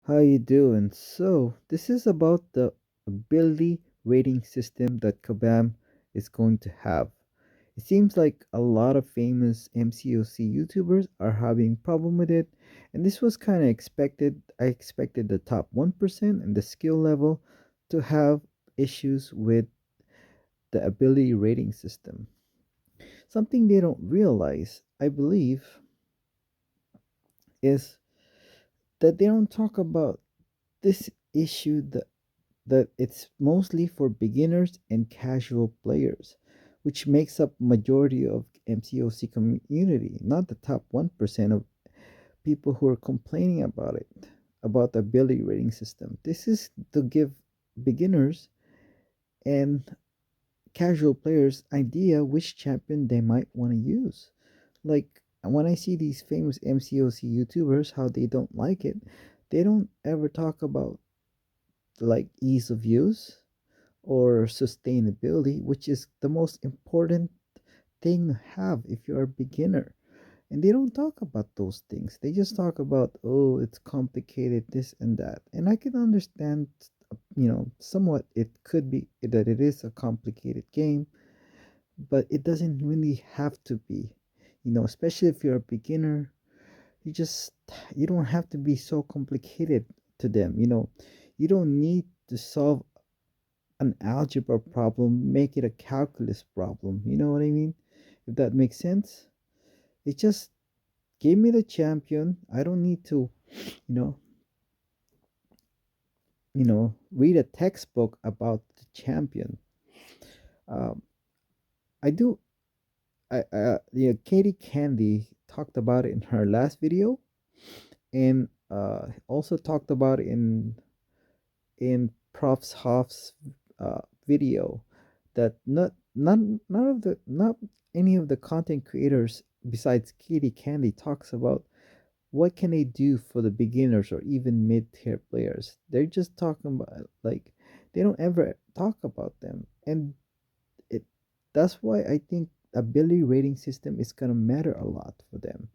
How you doing? So, this is about the ability rating system that Kabam is going to have. It seems like a lot of famous MCOC YouTubers are having problem with it, and this was kind of expected. I expected the top 1% and the skill level to have issues with the ability rating system. Something they don't realize, I believe, is that they don't talk about this issue that it's mostly for beginners and casual players, which makes up majority of MCOC community, not the top 1% of people who are complaining about it, about the ability rating system. This is to give beginners and casual players idea which champion they might want to use. Like when I see these famous MCOC YouTubers, how they don't like it, they don't ever talk about like ease of use or sustainability, which is the most important thing to have if you're a beginner. And they don't talk about those things. They just talk about, oh, it's complicated, this and that. And I can understand, somewhat it could be that it is a complicated game, but it doesn't really have to be. Especially if you're a beginner, you just you don't have to be so complicated to them. You don't need to solve an algebra problem, make it a calculus problem. You know what I mean? If that makes sense. It just give me the champion. I don't need to, you know, read a textbook about the champion. Um, I do. Katie Candy talked about it in her last video, and also talked about it in Prof's Hoff's video that not any of the content creators besides Kitty Candy talks about what can they do for the beginners or even mid-tier players. They're just talking about like they don't ever talk about them, and it that's why I think ability rating system is gonna matter a lot for them.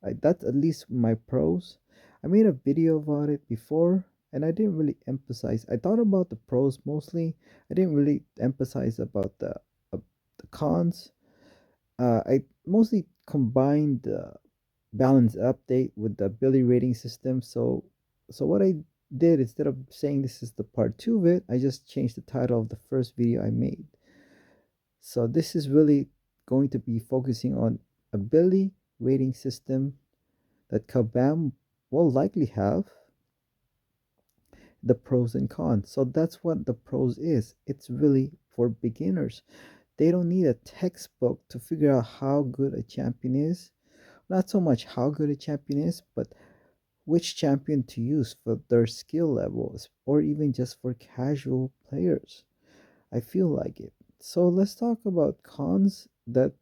That's at least my pros. I made a video about it before, and I didn't really emphasize. I thought about the pros mostly. I didn't really emphasize about the cons. I mostly combined the balance update with the ability rating system. So what I did, instead of saying this is the part two of it, I just changed the title of the first video I made. So this is really going to be focusing on ability rating system that Kabam will likely have, the pros and cons. So that's what the pros is. It's really for beginners. They don't need a textbook to figure out how good a champion is. Not so much how good a champion is, but which champion to use for their skill levels or even just for casual players. I feel like it. So let's talk about cons that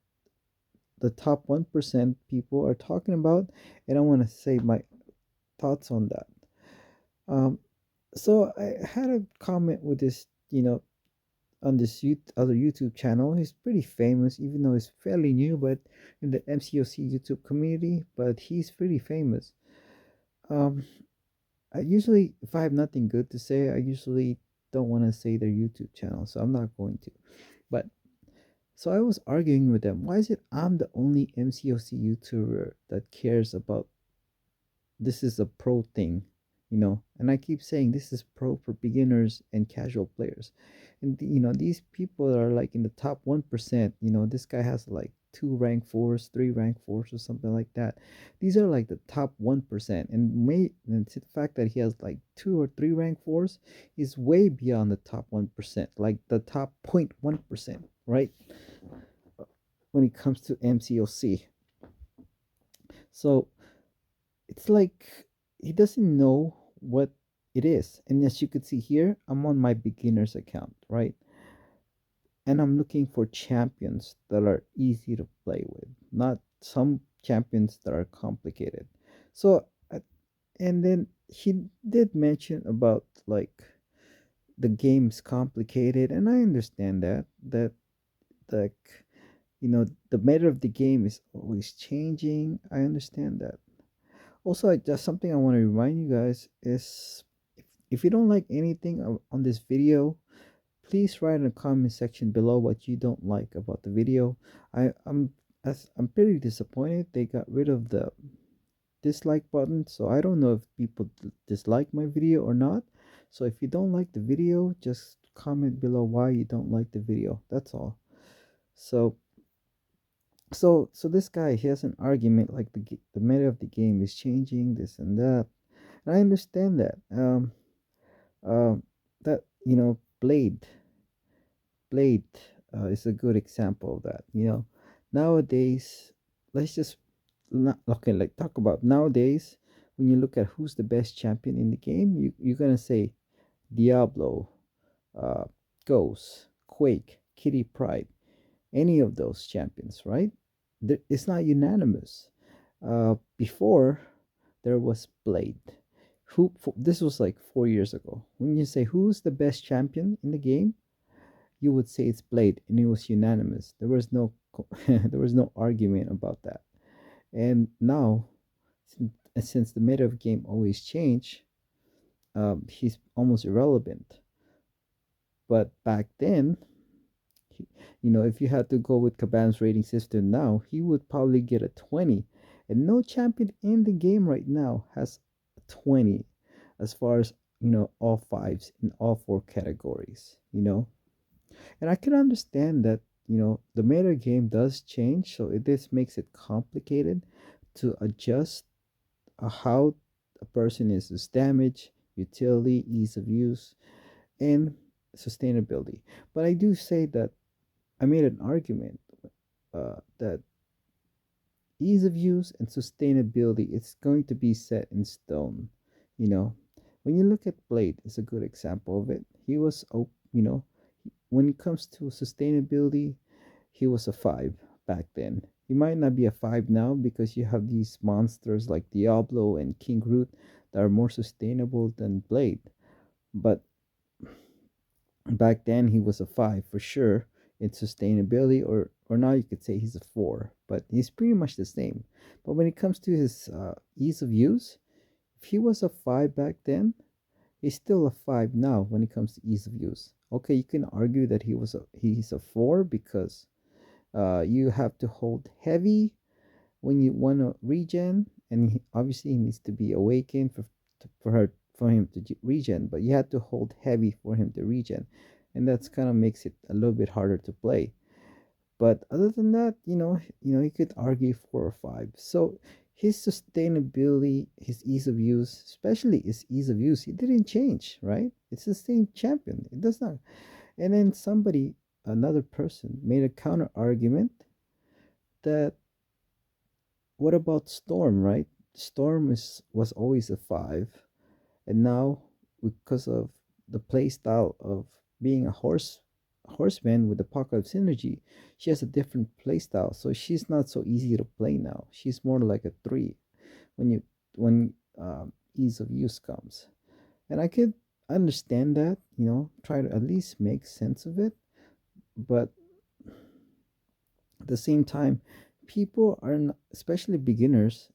the top 1% people are talking about, and I want to say my thoughts on that. Um, so I had a comment with this, on this other YouTube channel. He's pretty famous, even though he's fairly new, but in the MCOC YouTube community, but he's pretty famous. Um, I usually, if I have nothing good to say, I usually don't want to say their YouTube channel, so I'm not going to. But so I was arguing with them. Why is it I'm the only MCOC YouTuber that cares about this is a pro thing, and I keep saying this is pro for beginners and casual players. And these people are like in the top 1%. This guy has like two rank fours, three rank fours, or something like that. These are like the top 1%, and the fact that he has like two or three rank fours is way beyond the top 1%, like the top 0.1%, right? When it comes to MCOC. So it's like he doesn't know what it is. And as you could see here, I'm on my beginner's account, right? And I'm looking for champions that are easy to play with, not some champions that are complicated. So, and then he did mention about like the game's complicated, and I understand that like the meta of the game is always changing. I understand that. Also, just something I want to remind you guys is if you don't like anything on this video, please write in the comment section below what you don't like about the video. I'm pretty disappointed they got rid of the dislike button, so I don't know if people dislike my video or not. So if you don't like the video, just comment below why you don't like the video. That's all. So so this guy, he has an argument like the meta of the game is changing, this and that, and I understand that. Um that Blade is a good example of that. Nowadays, let's just not okay. Like talk about nowadays. When you look at who's the best champion in the game, you're gonna say Diablo, uh, Ghost, Quake, Kitty Pride, any of those champions, right? It's not unanimous. Before there was Blade. This was like 4 years ago. When you say who's the best champion in the game, you would say it's Blade, and it was unanimous. There was no there was no argument about that. And now, since the meta of game always change, he's almost irrelevant. But back then, he, if you had to go with Kabam's rating system now, he would probably get a 20. And no champion in the game right now has a 20 as far as, all fives in all four categories. And I can understand that, the meta game does change, so this makes it complicated to adjust how a person is damage, utility, ease of use, and sustainability. But I do say that I made an argument that ease of use and sustainability it's going to be set in stone. You know, when you look at Blade, it's a good example of it. He was, when it comes to sustainability, he was a five back then. He might not be a five now because you have these monsters like Diablo and King Root that are more sustainable than Blade. But back then he was a five for sure in sustainability, or now you could say he's a four, but he's pretty much the same. But when it comes to his ease of use, if he was a five back then, he's still a five now when it comes to ease of use. Okay, you can argue that he's a four because you have to hold heavy when you want to regen, and obviously he needs to be awakened for him to regen. But you have to hold heavy for him to regen, and that's kind of makes it a little bit harder to play. But other than that, you could argue four or five. So his sustainability, his ease of use, especially his ease of use, it didn't change, right? It's the same champion. It does not. And then another person, made a counter argument that what about Storm, right? Storm was always a five, and now because of the play style of being horseman with the pocket of synergy, she has a different play style, so she's not so easy to play now. She's more like a three when ease of use comes, and I could understand that, try to at least make sense of it, but at the same time, people are not, especially beginners,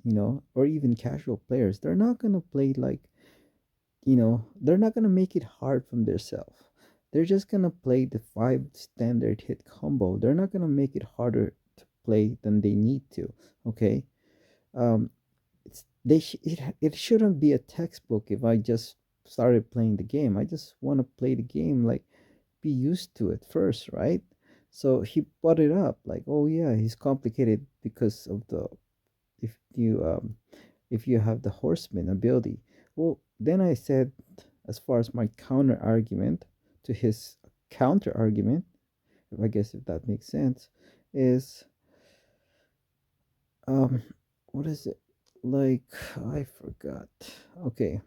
or even casual players, they're not going to play like, they're not going to make it hard from themselves. They're just going to play the five standard hit combo. They're not going to make it harder to play than they need to. Okay. um it shouldn't be a textbook. If I just started playing the game, I just want to play the game, like be used to it first, right? So he brought it up like, oh yeah, he's complicated because of the if you um if you have the horseman ability. Well, then I said, as far as my counter argument to his counter argument, if I guess if that makes sense, is um what is it? Like, I forgot. Okay.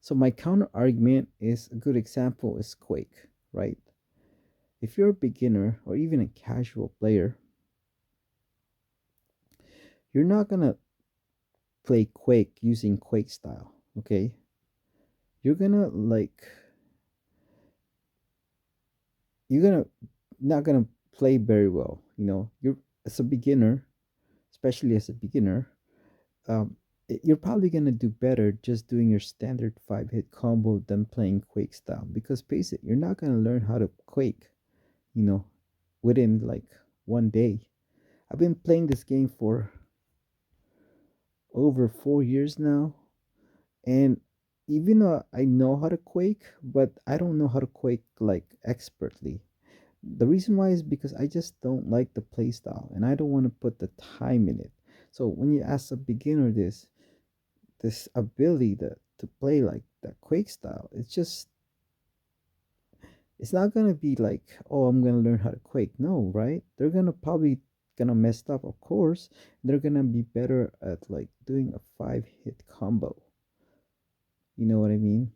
So my counter argument is a good example is Quake, right? If you're a beginner or even a casual player, you're not gonna play Quake using Quake style, okay? You're gonna like you're gonna not gonna play very well. You're as a beginner, especially as a beginner. Um, you're probably gonna do better just doing your standard 5 hit combo than playing Quake style. Because face it, you're not gonna learn how to Quake, you know, within like 1 day. I've been playing this game for over 4 years now, and even though I know how to Quake, but I don't know how to Quake like expertly. The reason why is because I just don't like the playstyle and I don't want to put the time in it. So when you ask a beginner this ability to play like that Quake style, it's not gonna be like, oh, I'm gonna learn how to Quake. No, right? They're gonna probably gonna mess up, of course. They're gonna be better at like doing a 5 hit combo. You know what I mean?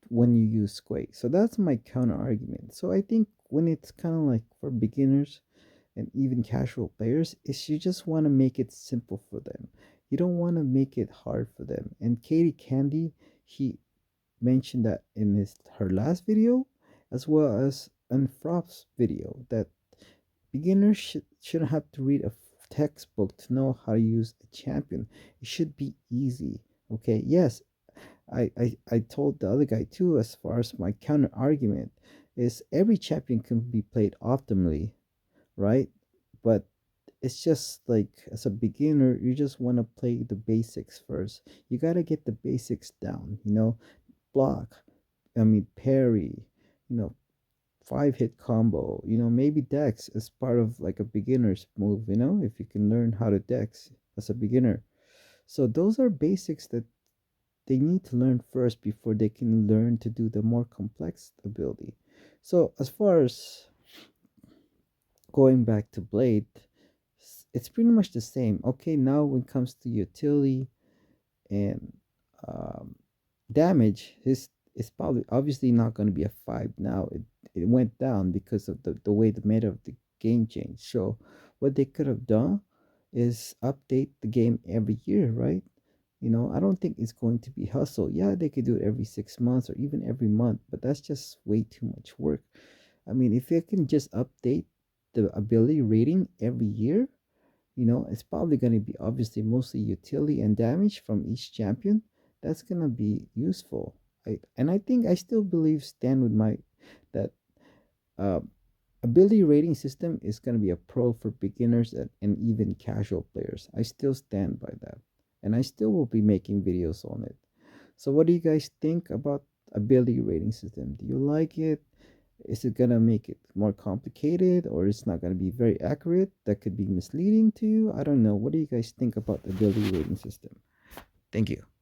When you use Quake. So that's my counter argument. So I think when it's kind of like for beginners and even casual players, is you just want to make it simple for them. You don't want to make it hard for them. And Katie Candy, he mentioned that in her last video, as well as in Frop's video, that beginners shouldn't have to read a textbook to know how to use a champion. It should be easy. Okay, yes, I told the other guy too, as far as my counter argument is every champion can be played optimally, right? But it's just like as a beginner, you just want to play the basics first. You got to get the basics down, block, I mean, parry, you know, 5 hit combo, maybe Dex as part of like a beginner's move, if you can learn how to Dex as a beginner. So those are basics that they need to learn first before they can learn to do the more complex ability. So as far as going back to Blade, it's pretty much the same. Okay, now when it comes to utility and um, damage, his is probably obviously not going to be a 5 now. It went down because of the way the meta of the game changed. So what they could have done is update the game every year, right? I don't think it's going to be hustle. Yeah, they could do it every 6 months or even every month, but that's just way too much work. I mean, if they can just update the ability rating every year, it's probably going to be obviously mostly utility and damage from each champion. That's going to be useful. I think I still believe stand with my that uh, ability rating system is going to be a pro for beginners and even casual players. I still stand by that. And I still will be making videos on it. So what do you guys think about ability rating system? Do you like it? Is it gonna make it more complicated or it's not gonna be very accurate? That could be misleading to you. I don't know. What do you guys think about the ability rating system? Thank you.